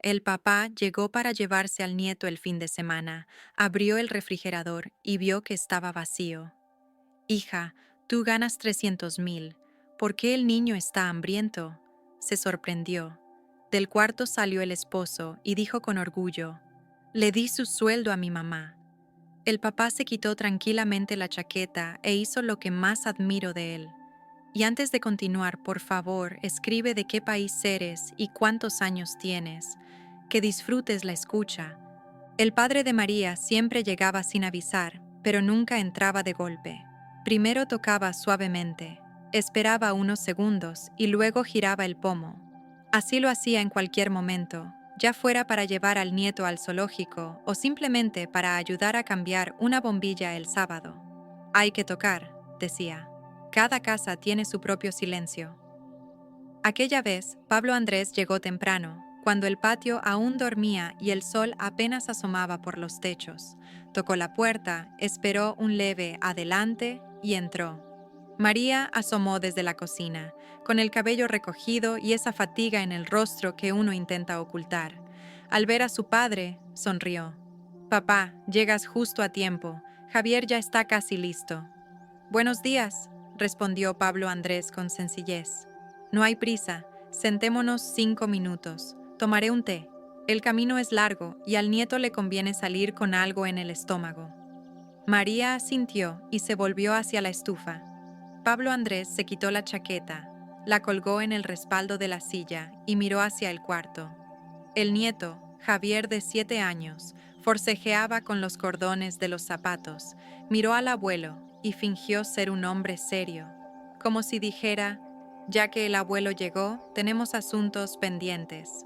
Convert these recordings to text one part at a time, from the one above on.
el papá llegó para llevarse al nieto el fin de semana, abrió el refrigerador y vio que estaba vacío. Hija, tú ganas 300,000. ¿Por qué el niño está hambriento? Se sorprendió. Del cuarto salió el esposo y dijo con orgullo: Le di su sueldo a mi mamá. El papá se quitó tranquilamente la chaqueta e hizo lo que más admiro de él. Y antes de continuar, por favor, escribe de qué país eres y cuántos años tienes. Que disfrutes la escucha. El padre de María siempre llegaba sin avisar, pero nunca entraba de golpe. Primero tocaba suavemente, esperaba unos segundos y luego giraba el pomo. Así lo hacía en cualquier momento, ya fuera para llevar al nieto al zoológico o simplemente para ayudar a cambiar una bombilla el sábado. Hay que tocar, decía. Cada casa tiene su propio silencio. Aquella vez, Pablo Andrés llegó temprano, cuando el patio aún dormía y el sol apenas asomaba por los techos. Tocó la puerta, esperó un leve adelante y entró. María asomó desde la cocina, con el cabello recogido y esa fatiga en el rostro que uno intenta ocultar. Al ver a su padre, sonrió. Papá, llegas justo a tiempo. Javier ya está casi listo. Buenos días, respondió Pablo Andrés con sencillez. No hay prisa, sentémonos 5 minutos. Tomaré un té. El camino es largo y al nieto le conviene salir con algo en el estómago. María asintió y se volvió hacia la estufa. Pablo Andrés se quitó la chaqueta, la colgó en el respaldo de la silla y miró hacia el cuarto. El nieto, Javier de 7 años, forcejeaba con los cordones de los zapatos, miró al abuelo y fingió ser un hombre serio, como si dijera: ya que el abuelo llegó, tenemos asuntos pendientes.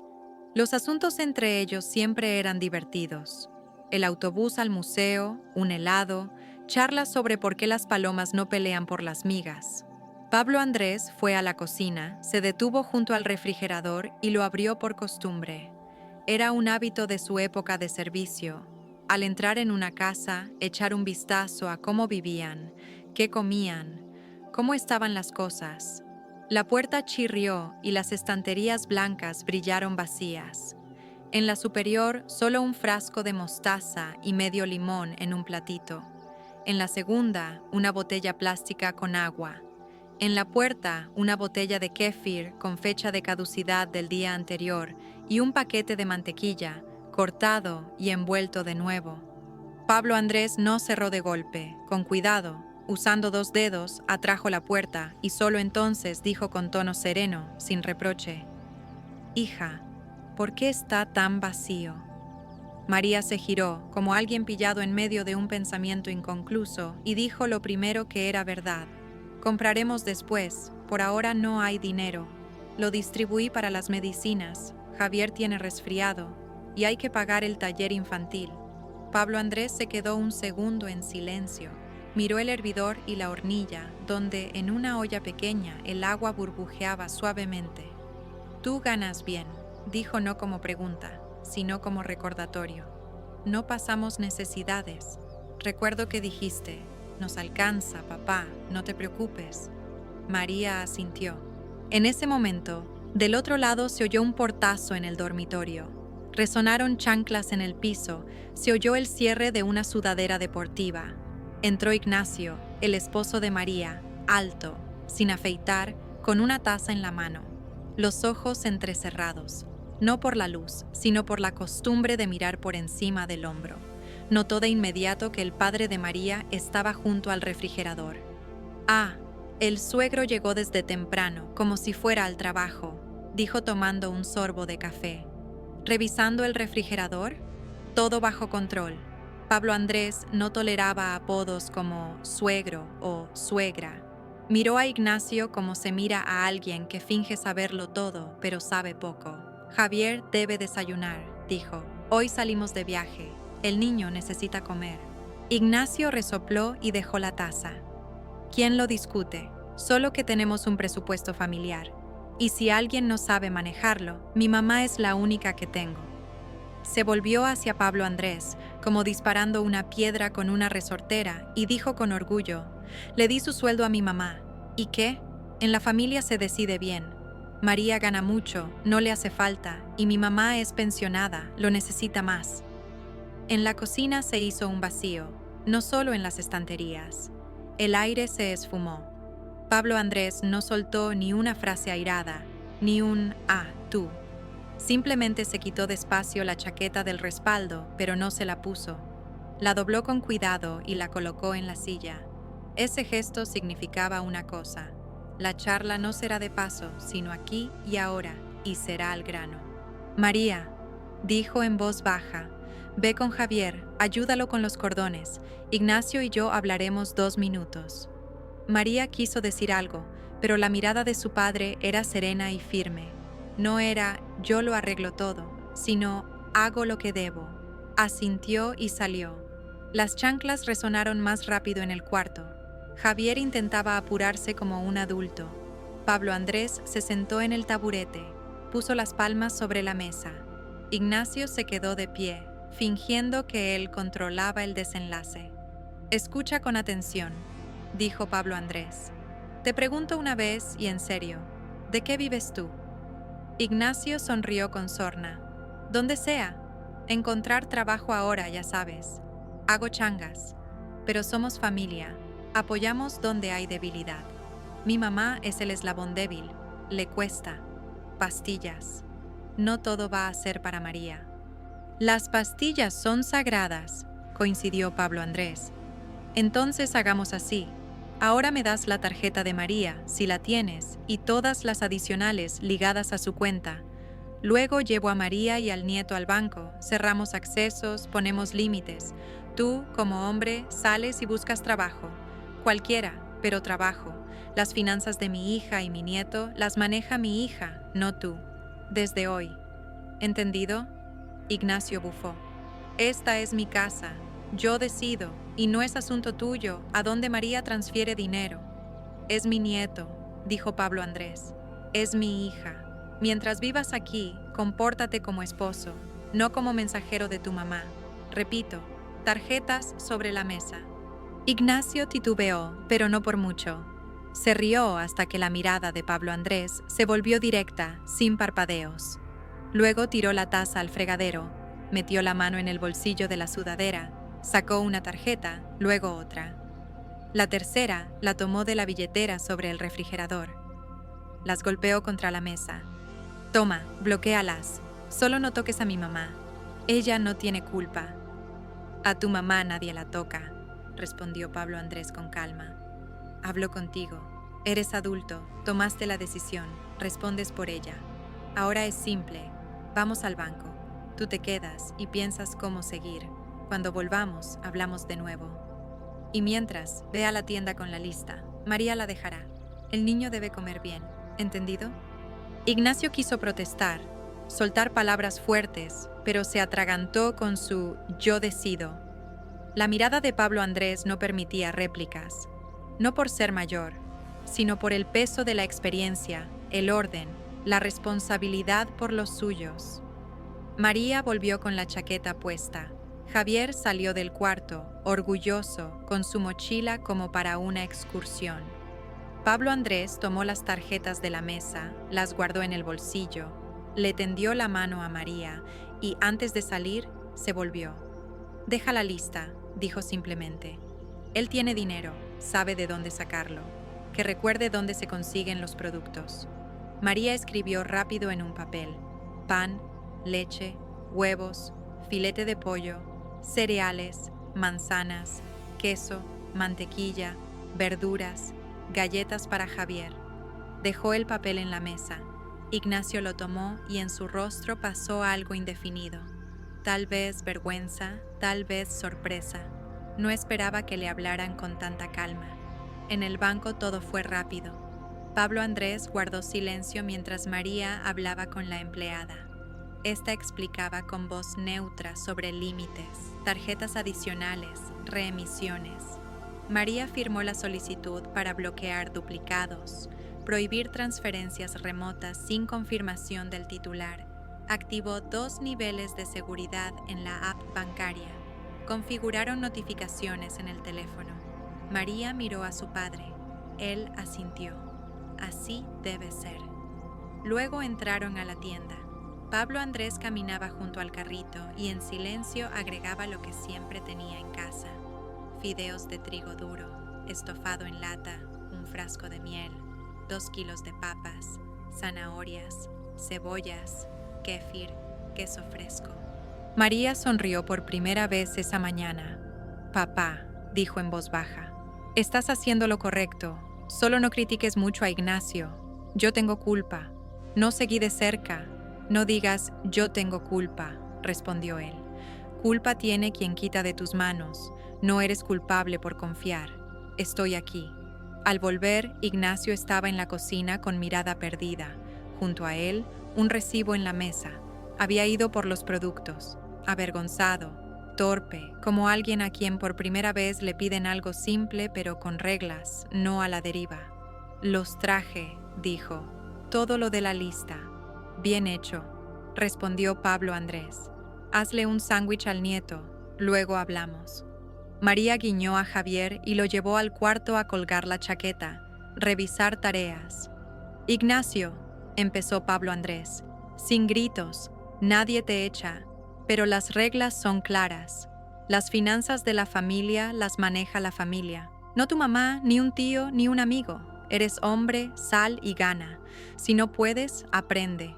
Los asuntos entre ellos siempre eran divertidos. El autobús al museo, un helado, charlas sobre por qué las palomas no pelean por las migas. Pablo Andrés fue a la cocina, se detuvo junto al refrigerador y lo abrió por costumbre. Era un hábito de su época de servicio. Al entrar en una casa, echar un vistazo a cómo vivían, qué comían, cómo estaban las cosas. La puerta chirrió y las estanterías blancas brillaron vacías. En la superior, solo un frasco de mostaza y medio limón en un platito. En la segunda, una botella plástica con agua. En la puerta, una botella de kéfir con fecha de caducidad del día anterior y un paquete de mantequilla, cortado y envuelto de nuevo. Pablo Andrés no cerró de golpe, con cuidado. Usando 2 dedos, atrajo la puerta y solo entonces dijo con tono sereno, sin reproche: Hija, ¿por qué está tan vacío? María se giró, como alguien pillado en medio de un pensamiento inconcluso, y dijo lo primero que era verdad. Compraremos después, por ahora no hay dinero. Lo distribuí para las medicinas. Javier tiene resfriado y hay que pagar el taller infantil. Pablo Andrés se quedó un segundo en silencio. Miró el hervidor y la hornilla, donde en una olla pequeña el agua burbujeaba suavemente. Tú ganas bien, dijo no como pregunta, sino como recordatorio. No pasamos necesidades. Recuerdo que dijiste: nos alcanza, papá, no te preocupes. María asintió. En ese momento, del otro lado se oyó un portazo en el dormitorio. Resonaron chanclas en el piso, se oyó el cierre de una sudadera deportiva. Entró Ignacio, el esposo de María, alto, sin afeitar, con una taza en la mano, los ojos entrecerrados, no por la luz, sino por la costumbre de mirar por encima del hombro. Notó de inmediato que el padre de María estaba junto al refrigerador. Ah, el suegro llegó desde temprano, como si fuera al trabajo, dijo tomando un sorbo de café. Revisando el refrigerador, todo bajo control. Pablo Andrés no toleraba apodos como suegro o suegra. Miró a Ignacio como se mira a alguien que finge saberlo todo, pero sabe poco. Javier debe desayunar, dijo. Hoy salimos de viaje. El niño necesita comer. Ignacio resopló y dejó la taza. ¿Quién lo discute? Solo que tenemos un presupuesto familiar. Y si alguien no sabe manejarlo, mi mamá es la única que tengo. Se volvió hacia Pablo Andrés, como disparando una piedra con una resortera, y dijo con orgullo: le di su sueldo a mi mamá. ¿Y qué? En la familia se decide bien. María gana mucho, no le hace falta, y mi mamá es pensionada, lo necesita más. En la cocina se hizo un vacío, no solo en las estanterías. El aire se esfumó. Pablo Andrés no soltó ni una frase airada, ni un tú. Simplemente se quitó despacio la chaqueta del respaldo, pero no se la puso. La dobló con cuidado y la colocó en la silla. Ese gesto significaba una cosa: la charla no será de paso, sino aquí y ahora, y será al grano. María, dijo en voz baja, ve con Javier, ayúdalo con los cordones. Ignacio y yo hablaremos 2 minutos. María quiso decir algo, pero la mirada de su padre era serena y firme. No era yo lo arreglo todo, sino hago lo que debo. Asintió y salió. Las chanclas resonaron más rápido en el cuarto. Javier intentaba apurarse como un adulto. Pablo Andrés se sentó en el taburete, puso las palmas sobre la mesa. Ignacio se quedó de pie, fingiendo que él controlaba el desenlace. Escucha con atención, dijo Pablo Andrés. Te pregunto una vez y en serio, ¿de qué vives tú? Ignacio sonrió con sorna. Donde sea. Encontrar trabajo ahora, ya sabes. Hago changas. Pero somos familia. Apoyamos donde hay debilidad. Mi mamá es el eslabón débil. Le cuesta. Pastillas. No todo va a ser para María. Las pastillas son sagradas, coincidió Pablo Andrés. Entonces hagamos así. Ahora me das la tarjeta de María, si la tienes, y todas las adicionales ligadas a su cuenta. Luego llevo a María y al nieto al banco, cerramos accesos, ponemos límites. Tú, como hombre, sales y buscas trabajo. Cualquiera, pero trabajo. Las finanzas de mi hija y mi nieto las maneja mi hija, no tú. Desde hoy. ¿Entendido? Ignacio bufó. Esta es mi casa. Yo decido, y no es asunto tuyo, a dónde María transfiere dinero. Es mi nieto, dijo Pablo Andrés. Es mi hija. Mientras vivas aquí, compórtate como esposo, no como mensajero de tu mamá. Repito, tarjetas sobre la mesa. Ignacio titubeó, pero no por mucho. Se rió hasta que la mirada de Pablo Andrés se volvió directa, sin parpadeos. Luego tiró la taza al fregadero, metió la mano en el bolsillo de la sudadera, sacó una tarjeta, luego otra. La tercera la tomó de la billetera sobre el refrigerador. Las golpeó contra la mesa. Toma, bloquéalas. Solo no toques a mi mamá. Ella no tiene culpa. A tu mamá nadie la toca, respondió Pablo Andrés con calma. Hablo contigo. Eres adulto, tomaste la decisión, respondes por ella. Ahora es simple. Vamos al banco. Tú te quedas y piensas cómo seguir. Cuando volvamos, hablamos de nuevo. Y mientras, ve a la tienda con la lista. María la dejará. El niño debe comer bien. ¿Entendido? Ignacio quiso protestar, soltar palabras fuertes, pero se atragantó con su yo decido. La mirada de Pablo Andrés no permitía réplicas, no por ser mayor, sino por el peso de la experiencia, el orden, la responsabilidad por los suyos. María volvió con la chaqueta puesta. Javier salió del cuarto, orgulloso, con su mochila como para una excursión. Pablo Andrés tomó las tarjetas de la mesa, las guardó en el bolsillo, le tendió la mano a María y antes de salir, se volvió. Deja la lista, dijo simplemente. Él tiene dinero, sabe de dónde sacarlo. Que recuerde dónde se consiguen los productos. María escribió rápido en un papel: pan, leche, huevos, filete de pollo, cereales, manzanas, queso, mantequilla, verduras, galletas para Javier. Dejó el papel en la mesa. Ignacio lo tomó y en su rostro pasó algo indefinido. Tal vez vergüenza, tal vez sorpresa. No esperaba que le hablaran con tanta calma. En el banco todo fue rápido. Pablo Andrés guardó silencio mientras María hablaba con la empleada. Esta explicaba con voz neutra sobre límites, tarjetas adicionales, reemisiones. María firmó la solicitud para bloquear duplicados, prohibir transferencias remotas sin confirmación del titular, activó 2 niveles de seguridad en la app bancaria, configuraron notificaciones en el teléfono. María miró a su padre. Él asintió. Así debe ser. Luego entraron a la tienda. Pablo Andrés caminaba junto al carrito y en silencio agregaba lo que siempre tenía en casa: fideos de trigo duro, estofado en lata, un frasco de miel, 2 kilos de papas, zanahorias, cebollas, kéfir, queso fresco. María sonrió por primera vez esa mañana. Papá, dijo en voz baja, estás haciendo lo correcto. Solo no critiques mucho a Ignacio. Yo tengo culpa. No seguí de cerca. No digas yo tengo culpa, respondió él. Culpa tiene quien quita de tus manos. No eres culpable por confiar. Estoy aquí. Al volver, Ignacio estaba en la cocina con mirada perdida. Junto a él, un recibo en la mesa. Había ido por los productos. Avergonzado, torpe, como alguien a quien por primera vez le piden algo simple pero con reglas, no a la deriva. Los traje, dijo. Todo lo de la lista. Bien hecho, respondió Pablo Andrés. Hazle un sándwich al nieto, luego hablamos. María guiñó a Javier y lo llevó al cuarto a colgar la chaqueta, revisar tareas. Ignacio, empezó Pablo Andrés, sin gritos, nadie te echa, pero las reglas son claras. Las finanzas de la familia las maneja la familia, no tu mamá, ni un tío, ni un amigo. Eres hombre, sal y gana. Si no puedes, aprende.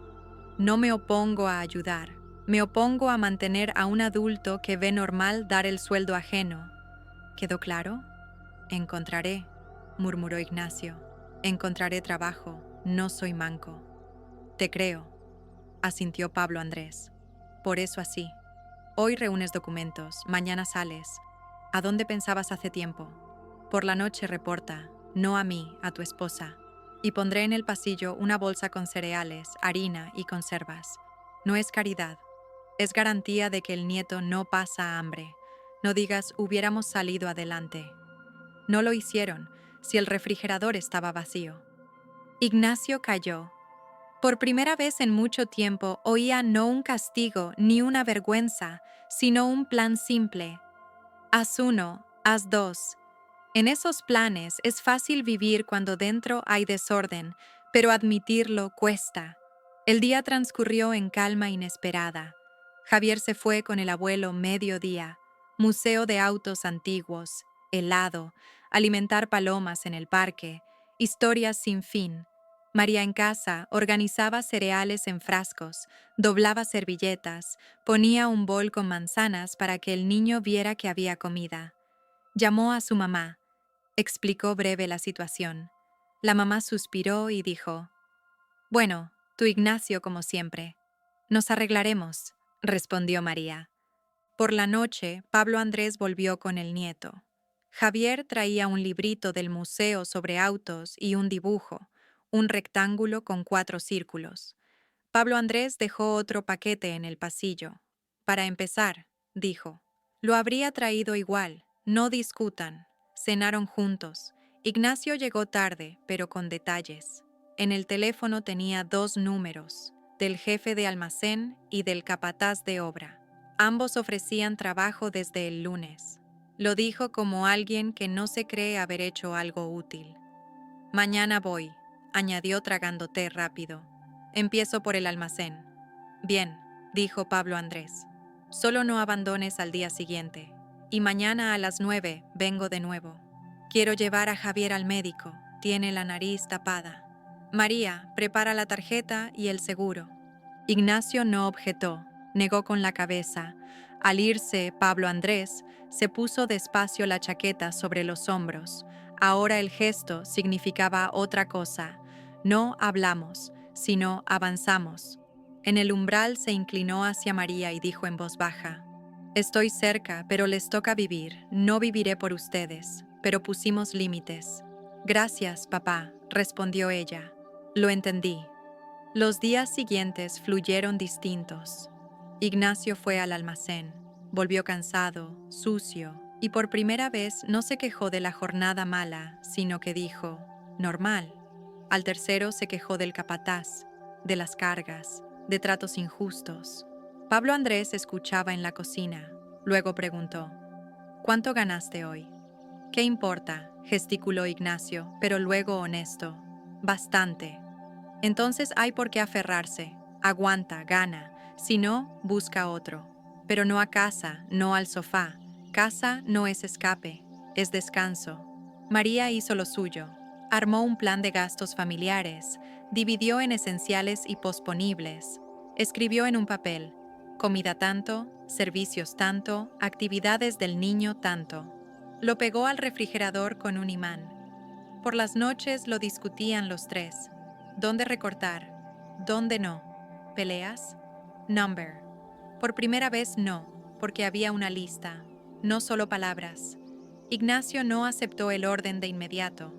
No me opongo a ayudar. Me opongo a mantener a un adulto que ve normal dar el sueldo ajeno. ¿Quedó claro? Encontraré, murmuró Ignacio. Encontraré trabajo. No soy manco. Te creo, asintió Pablo Andrés. Por eso así. Hoy reúnes documentos, mañana sales. ¿A dónde pensabas hace tiempo? Por la noche reporta, no a mí, a tu esposa. Y pondré en el pasillo una bolsa con cereales, harina y conservas. No es caridad. Es garantía de que el nieto no pasa hambre. No digas hubiéramos salido adelante. No lo hicieron, si el refrigerador estaba vacío. Ignacio calló. Por primera vez en mucho tiempo oía no un castigo ni una vergüenza, sino un plan simple. Haz uno, haz dos. En esos planes es fácil vivir cuando dentro hay desorden, pero admitirlo cuesta. El día transcurrió en calma inesperada. Javier se fue con el abuelo mediodía, museo de autos antiguos, helado, alimentar palomas en el parque, historias sin fin. María en casa organizaba cereales en frascos, doblaba servilletas, ponía un bol con manzanas para que el niño viera que había comida. Llamó a su mamá. Explicó breve la situación. La mamá suspiró y dijo: Bueno, tu Ignacio como siempre. Nos arreglaremos, respondió María. Por la noche, Pablo Andrés volvió con el nieto. Javier traía un librito del museo sobre autos y un dibujo, un rectángulo con 4 círculos. Pablo Andrés dejó otro paquete en el pasillo. Para empezar, dijo, lo habría traído igual, no discutan. Cenaron juntos. Ignacio llegó tarde, pero con detalles. En el teléfono tenía 2 números, del jefe de almacén y del capataz de obra. Ambos ofrecían trabajo desde el lunes. Lo dijo como alguien que no se cree haber hecho algo útil. Mañana voy, añadió tragando té rápido. Empiezo por el almacén. Bien, dijo Pablo Andrés. Solo no abandones al día siguiente. Y mañana a las 9 vengo de nuevo. Quiero llevar a Javier al médico. Tiene la nariz tapada. María, prepara la tarjeta y el seguro. Ignacio no objetó, negó con la cabeza. Al irse, Pablo Andrés se puso despacio la chaqueta sobre los hombros. Ahora el gesto significaba otra cosa. No hablamos, sino avanzamos. En el umbral se inclinó hacia María y dijo en voz baja: Estoy cerca, pero les toca vivir. No viviré por ustedes, pero pusimos límites. Gracias, papá, respondió ella. Lo entendí. Los días siguientes fluyeron distintos. Ignacio fue al almacén. Volvió cansado, sucio, y por primera vez no se quejó de la jornada mala, sino que dijo, normal. Al tercero se quejó del capataz, de las cargas, de tratos injustos. Pablo Andrés escuchaba en la cocina. Luego preguntó, ¿cuánto ganaste hoy? ¿Qué importa?, gesticuló Ignacio, pero luego honesto. Bastante. Entonces hay por qué aferrarse. Aguanta, gana. Si no, busca otro. Pero no a casa, no al sofá. Casa no es escape, es descanso. María hizo lo suyo. Armó un plan de gastos familiares. Dividió en esenciales y posponibles. Escribió en un papel: comida tanto, servicios tanto, actividades del niño tanto. Lo pegó al refrigerador con un imán. Por las noches lo discutían los tres. ¿Dónde recortar? ¿Dónde no? ¿Peleas? Number. Por primera vez no, porque había una lista, no solo palabras. Ignacio no aceptó el orden de inmediato.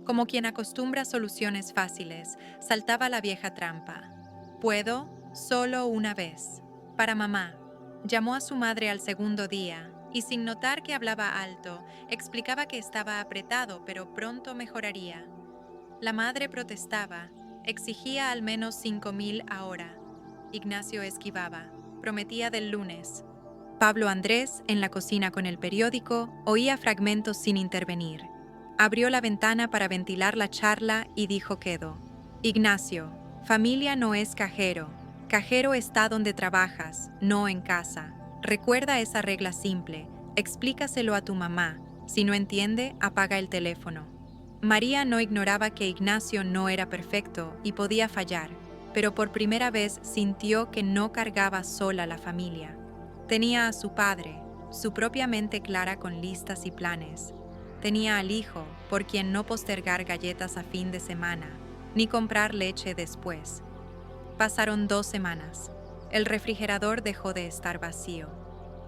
Como quien acostumbra soluciones fáciles, saltaba la vieja trampa. ¿Puedo? Solo una vez. Para mamá. Llamó a su madre al segundo día y, sin notar que hablaba alto, explicaba que estaba apretado, pero pronto mejoraría. La madre protestaba, exigía al menos 5,000 ahora. Ignacio esquivaba, prometía del lunes. Pablo Andrés, en la cocina con el periódico, oía fragmentos sin intervenir. Abrió la ventana para ventilar la charla y dijo quedo: Ignacio, familia no es cajero. Cajero está donde trabajas, no en casa. Recuerda esa regla simple. Explícaselo a tu mamá. Si no entiende, apaga el teléfono. María no ignoraba que Ignacio no era perfecto y podía fallar, pero por primera vez sintió que no cargaba sola la familia. Tenía a su padre, su propia mente clara con listas y planes. Tenía al hijo, por quien no postergar galletas a fin de semana, ni comprar leche después. Pasaron 2 semanas. El refrigerador dejó de estar vacío.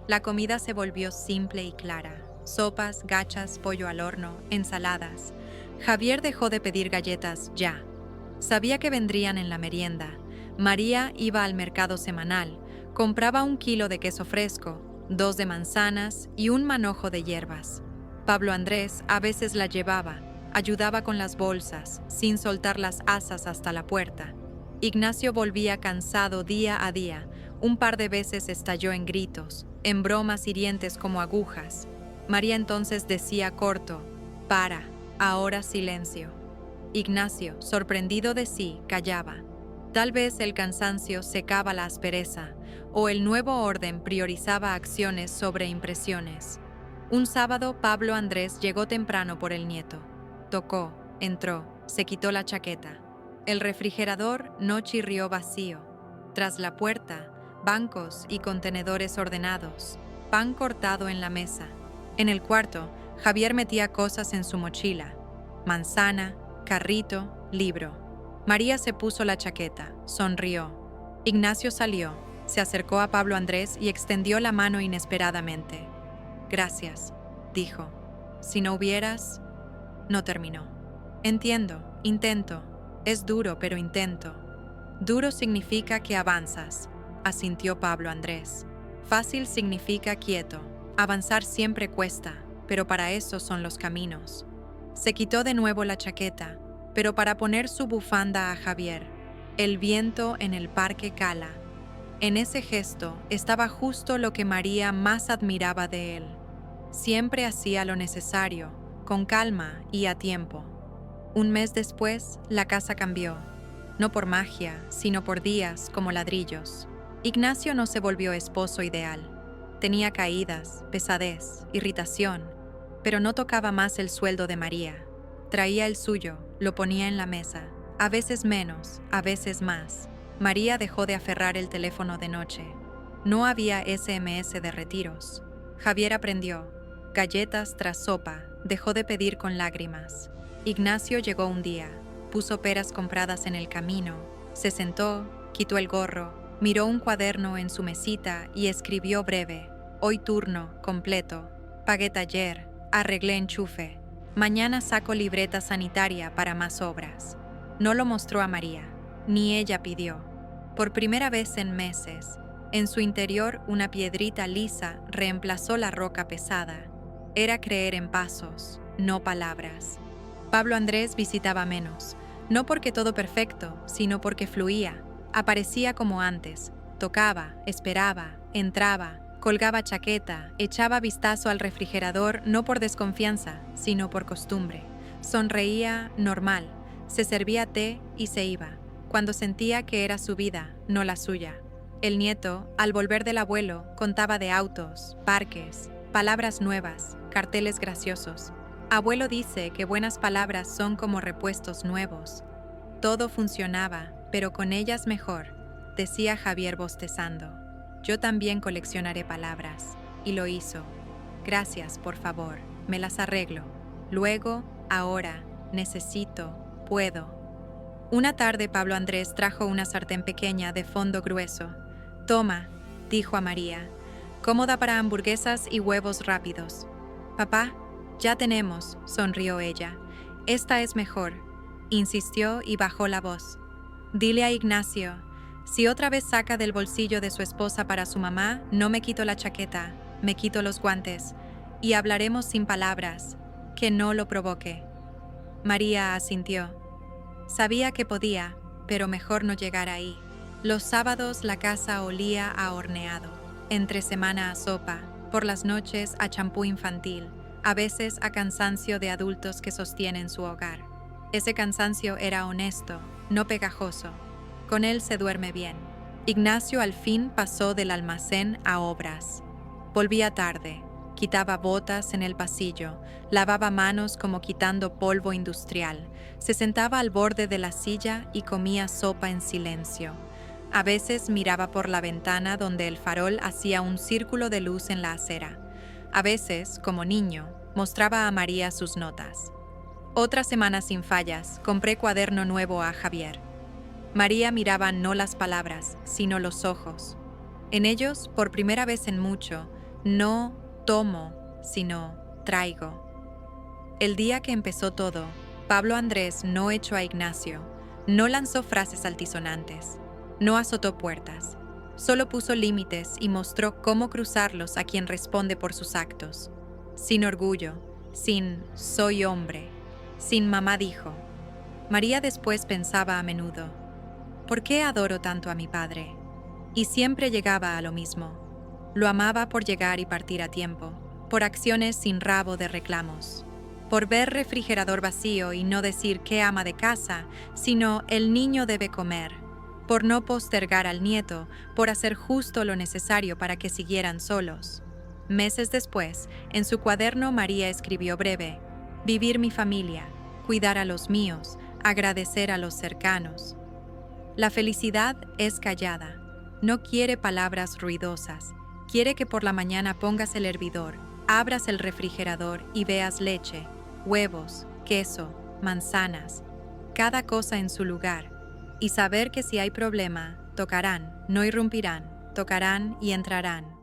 La comida se volvió simple y clara. Sopas, gachas, pollo al horno, ensaladas. Javier dejó de pedir galletas ya. Sabía que vendrían en la merienda. María iba al mercado semanal, compraba 1 kilo de queso fresco, 2 de manzanas y un manojo de hierbas. Pablo Andrés a veces la llevaba, ayudaba con las bolsas, sin soltar las asas hasta la puerta. Ignacio volvía cansado día a día. Un par de veces estalló en gritos, en bromas hirientes como agujas. María entonces decía corto: para, ahora silencio. Ignacio, sorprendido de sí, callaba. Tal vez el cansancio secaba la aspereza, o el nuevo orden priorizaba acciones sobre impresiones. Un sábado, Pablo Andrés llegó temprano por el nieto. Tocó, entró, se quitó la chaqueta. El refrigerador no chirrió vacío. Tras la puerta, bancos y contenedores ordenados, pan cortado en la mesa. En el cuarto, Javier metía cosas en su mochila: manzana, carrito, libro. María se puso la chaqueta, sonrió. Ignacio salió, se acercó a Pablo Andrés y extendió la mano inesperadamente. Gracias, dijo. Si no hubieras... No terminó. Entiendo, intento. Es duro, pero intento. Duro significa que avanzas, asintió Pablo Andrés. Fácil significa quieto. Avanzar siempre cuesta, pero para eso son los caminos. Se quitó de nuevo la chaqueta, pero para poner su bufanda a Javier. El viento en el parque cala. En ese gesto estaba justo lo que María más admiraba de él. Siempre hacía lo necesario, con calma y a tiempo. Un mes después, la casa cambió. No por magia, sino por días como ladrillos. Ignacio no se volvió esposo ideal. Tenía caídas, pesadez, irritación, pero no tocaba más el sueldo de María. Traía el suyo, lo ponía en la mesa, a veces menos, a veces más. María dejó de aferrar el teléfono de noche. No había SMS de retiros. Javier aprendió. Galletas tras sopa, dejó de pedir con lágrimas. Ignacio llegó un día, puso peras compradas en el camino, se sentó, quitó el gorro, miró un cuaderno en su mesita y escribió breve: hoy turno, completo, pagué taller, arreglé enchufe, mañana saco libreta sanitaria para más obras. No lo mostró a María, ni ella pidió. Por primera vez en meses, en su interior una piedrita lisa reemplazó la roca pesada. Era creer en pasos, no palabras. Pablo Andrés visitaba menos, no porque todo perfecto, sino porque fluía. Aparecía como antes, tocaba, esperaba, entraba, colgaba chaqueta, echaba vistazo al refrigerador no por desconfianza, sino por costumbre. Sonreía normal, se servía té y se iba. cuando sentía que era su vida, no la suya. El nieto, al volver del abuelo, contaba de autos, parques, palabras nuevas, carteles graciosos. Abuelo dice que buenas palabras son como repuestos nuevos. Todo funcionaba, pero con ellas mejor, decía Javier bostezando. Yo también coleccionaré palabras. Y lo hizo. Gracias, por favor, me las arreglo. Luego, ahora, necesito, puedo. Una tarde Pablo Andrés trajo una sartén pequeña de fondo grueso. Toma, dijo a María, cómoda para hamburguesas y huevos rápidos. Papá, ya tenemos, sonrió ella. Esta es mejor, insistió y bajó la voz. Dile a Ignacio, si otra vez saca del bolsillo de su esposa para su mamá, no me quito la chaqueta, me quito los guantes, y hablaremos sin palabras, que no lo provoque. María asintió. Sabía que podía, pero mejor no llegar ahí. Los sábados la casa olía a horneado, entre semana a sopa, por las noches a champú infantil, a veces a cansancio de adultos que sostienen su hogar. Ese cansancio era honesto, no pegajoso. Con él se duerme bien. Ignacio al fin pasó del almacén a obras. Volvía tarde, quitaba botas en el pasillo, lavaba manos como quitando polvo industrial, se sentaba al borde de la silla y comía sopa en silencio. A veces miraba por la ventana donde el farol hacía un círculo de luz en la acera. A veces, como niño, mostraba a María sus notas. Otra semana sin fallas, compré cuaderno nuevo a Javier. María miraba no las palabras, sino los ojos. En ellos, por primera vez en mucho, no tomo, sino traigo. El día que empezó todo, Pablo Andrés no echó a Ignacio, no lanzó frases altisonantes, no azotó puertas, solo puso límites y mostró cómo cruzarlos a quien responde por sus actos. Sin orgullo, sin soy hombre, sin mamá dijo. María después pensaba a menudo, ¿por qué adoro tanto a mi padre? Y siempre llegaba a lo mismo. Lo amaba por llegar y partir a tiempo, por acciones sin rabo de reclamos, por ver refrigerador vacío y no decir qué ama de casa, sino el niño debe comer, por no postergar al nieto, por hacer justo lo necesario para que siguieran solos. Meses después, en su cuaderno María escribió breve, vivir mi familia, cuidar a los míos, agradecer a los cercanos. La felicidad es callada, no quiere palabras ruidosas, quiere que por la mañana pongas el hervidor, abras el refrigerador y veas leche, huevos, queso, manzanas, cada cosa en su lugar, y saber que si hay problema, tocarán, no irrumpirán, tocarán y entrarán.